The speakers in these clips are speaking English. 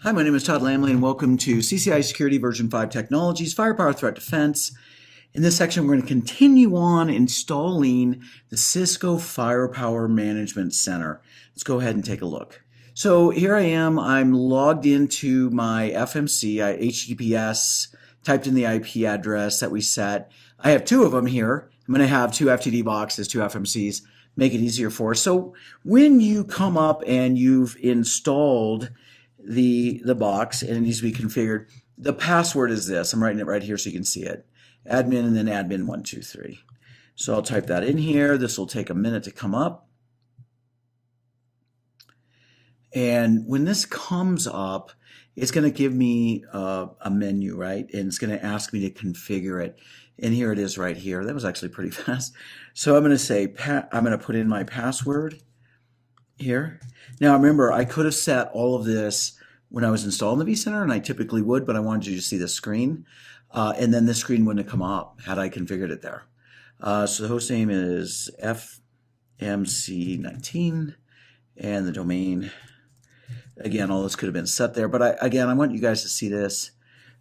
Hi, my name is Todd Lamley, and welcome to CCI Security Version 5 Technologies, Firepower Threat Defense. In this section, we're going to continue on installing the Cisco Firepower Management Center. Let's go ahead and take a look. So here I am. I'm logged into my FMC, HTTPS, typed in the IP address that we set. I have two of them here. I'm going to have two FTD boxes, two FMCs, make it easier for us. So when you come up and you've installed the box and it needs to be configured, the password is this. I'm writing it right here so you can see it. Admin and then admin123. So I'll type that in here. This will take a minute to come up. And when this comes up, it's going to give me a menu, right? And it's going to ask me to configure it. And here it is right here. That was actually pretty fast. So I'm going to say, I'm going to put in my password here. Now remember, I could have set all of this when I was installing the vCenter, and I typically would, but I wanted you to see the screen. And then this screen wouldn't have come up had I configured it there. So the host name is FMC19, and the domain, again, all this could have been set there. But I want you guys to see this.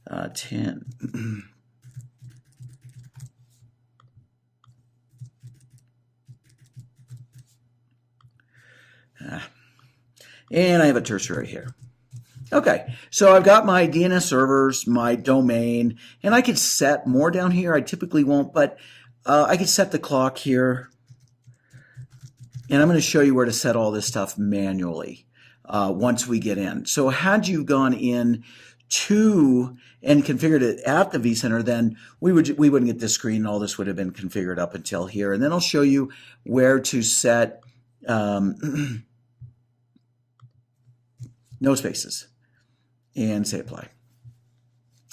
10. And I have a tertiary here. Okay, so I've got my DNS servers, my domain, and I could set more down here. I typically won't, but I could set the clock here. And I'm going to show you where to set all this stuff manually once we get in. So had you gone in to and configured it at the vCenter, then we wouldn't get this screen. All this would have been configured up until here. And then I'll show you where to set no spaces, and say apply.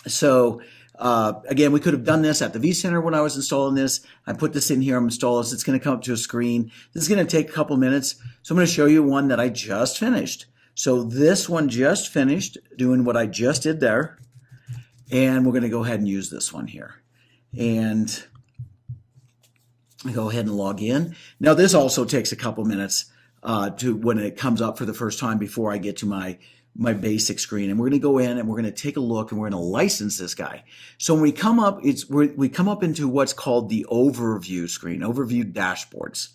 So again, we could have done this at the vCenter when I was installing this. I put this in here, I'm installing this. It's going to come up to a screen. This is going to take a couple minutes. So I'm going to show you one that I just finished. So this one just finished doing what I just did there. And we're going to go ahead and use this one here. And go ahead and log in. Now this also takes a couple minutes to when it comes up for the first time before I get to my basic screen. And we're going to go in and we're going to take a look and we're going to license this guy. So when we come up, we come up into what's called the overview screen, overview dashboards.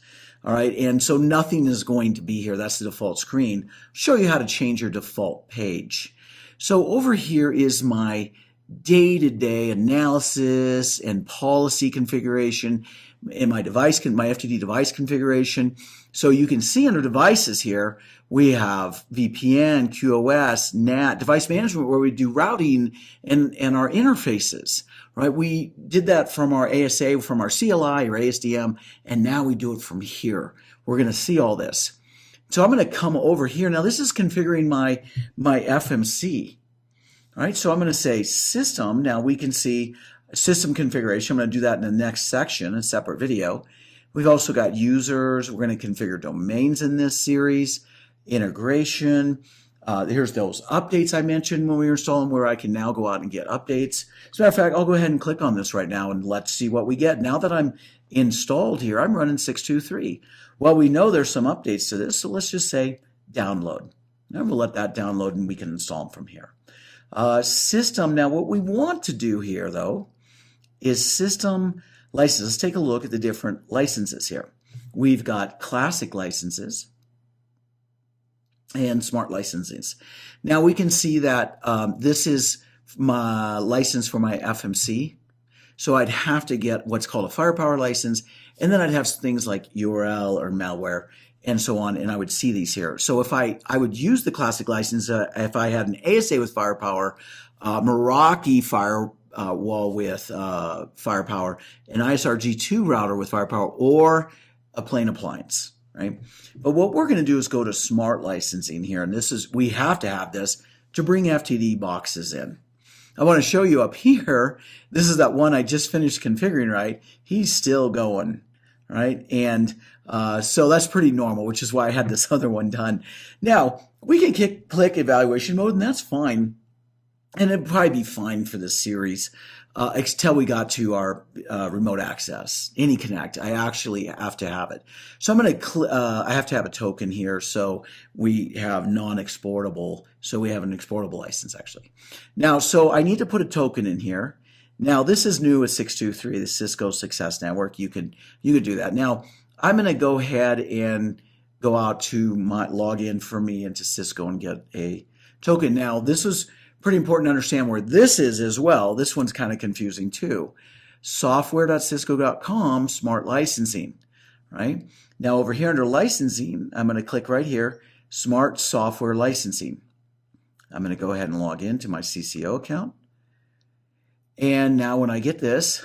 All right. And so nothing is going to be here. That's the default screen. I'll show you how to change your default page. So over here is my day-to-day analysis and policy configuration in my device, my FTD device configuration. So you can see under devices here, we have VPN, QoS, NAT, device management, where we do routing and our interfaces, right? We did that from our ASA, from our CLI or ASDM, and now we do it from here. We're going to see all this. So I'm going to come over here. Now this is configuring my FMC. All right, so I'm going to say system. Now we can see system configuration. I'm going to do that in the next section, a separate video. We've also got users. We're going to configure domains in this series, integration. Here's those updates I mentioned when we were installing, where I can now go out and get updates. As a matter of fact, I'll go ahead and click on this right now and let's see what we get. Now that I'm installed here, I'm running 623. Well, we know there's some updates to this, so let's just say download. Now we'll let that download and we can install them from here. System. Now what we want to do here though is system license. Let's take a look at the different licenses here. We've got classic licenses and smart licenses. Now we can see that this is my license for my FMC. So I'd have to get what's called a Firepower license, and then I'd have things like URL or malware and so on, and I would see these here. So if I would use the classic license if I had an ASA with Firepower, Meraki Firewall with Firepower, an ISRG2 router with Firepower, or a plain appliance, right? But what we're going to do is go to smart licensing here, and we have to have this to bring FTD boxes in. I want to show you up here. This is that one I just finished configuring, right? He's still going, right? And so that's pretty normal, which is why I had this other one done. Now, we can click evaluation mode, and that's fine. And it'd probably be fine for this series until we got to our remote access, AnyConnect. I actually have to have it. So I'm going to, I have to have a token here. So we have non-exportable. So we have an exportable license actually. Now, so I need to put a token in here. Now this is new with 623, the Cisco Success Network. You could do that. Now I'm going to go ahead and go out to my login for me into Cisco and get a token. Now this is pretty important to understand where this is as well. This one's kind of confusing too. Software.cisco.com, smart licensing, right? Now over here under licensing, I'm going to click right here, smart software licensing. I'm going to go ahead and log into my CCO account. And now when I get this,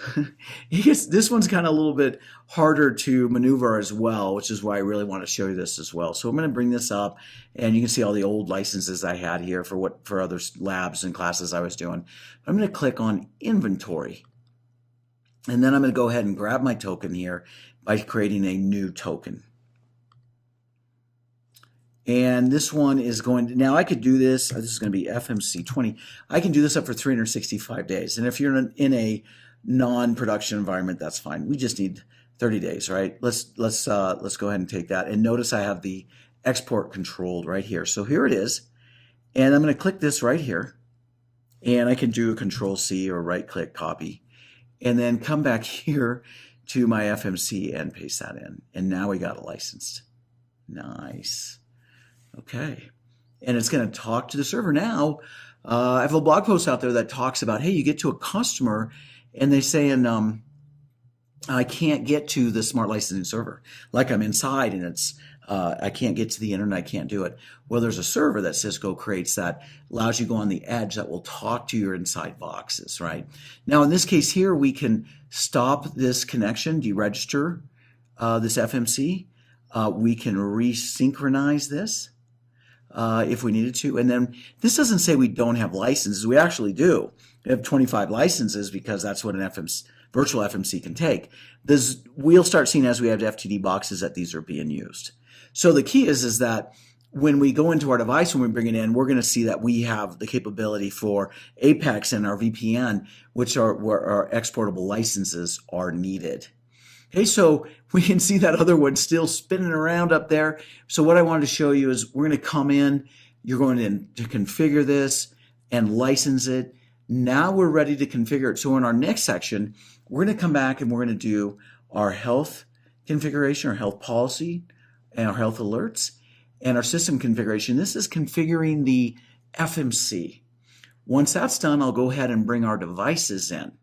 this one's kind of a little bit harder to maneuver as well, which is why I really want to show you this as well. So I'm going to bring this up, and you can see all the old licenses I had here for other labs and classes I was doing. I'm going to click on inventory. And then I'm going to go ahead and grab my token here by creating a new token. And this one is going to, now I could do this, this is going to be FMC 20. I can do this up for 365 days. And if you're in a non-production environment, that's fine. We just need 30 days, right? Let's go ahead and take that. And notice I have the export controlled right here. So here it is. And I'm going to click this right here. And I can do a Control C or right click copy. And then come back here to my FMC and paste that in. And now we got it licensed. Nice. Okay, and it's going to talk to the server. Now, I have a blog post out there that talks about, hey, you get to a customer and they say, I can't get to the smart licensing server. Like I'm inside and it's, I can't get to the internet, I can't do it. Well, there's a server that Cisco creates that allows you to go on the edge that will talk to your inside boxes, right? Now, in this case here, we can stop this connection, deregister this FMC. We can resynchronize this. If we needed to. And then this doesn't say we don't have licenses. We actually do. We have 25 licenses because that's what an virtual FMC can take. We'll start seeing as we have FTD boxes that these are being used. So the key is that when we go into our device, when we bring it in, we're going to see that we have the capability for Apex and our VPN, which are where our exportable licenses are needed. Okay, so we can see that other one still spinning around up there. So what I wanted to show you is we're going to come in, you're going to configure this and license it. Now we're ready to configure it. So in our next section, we're going to come back and we're going to do our health configuration, our health policy, and our health alerts, and our system configuration. This is configuring the FMC. Once that's done, I'll go ahead and bring our devices in.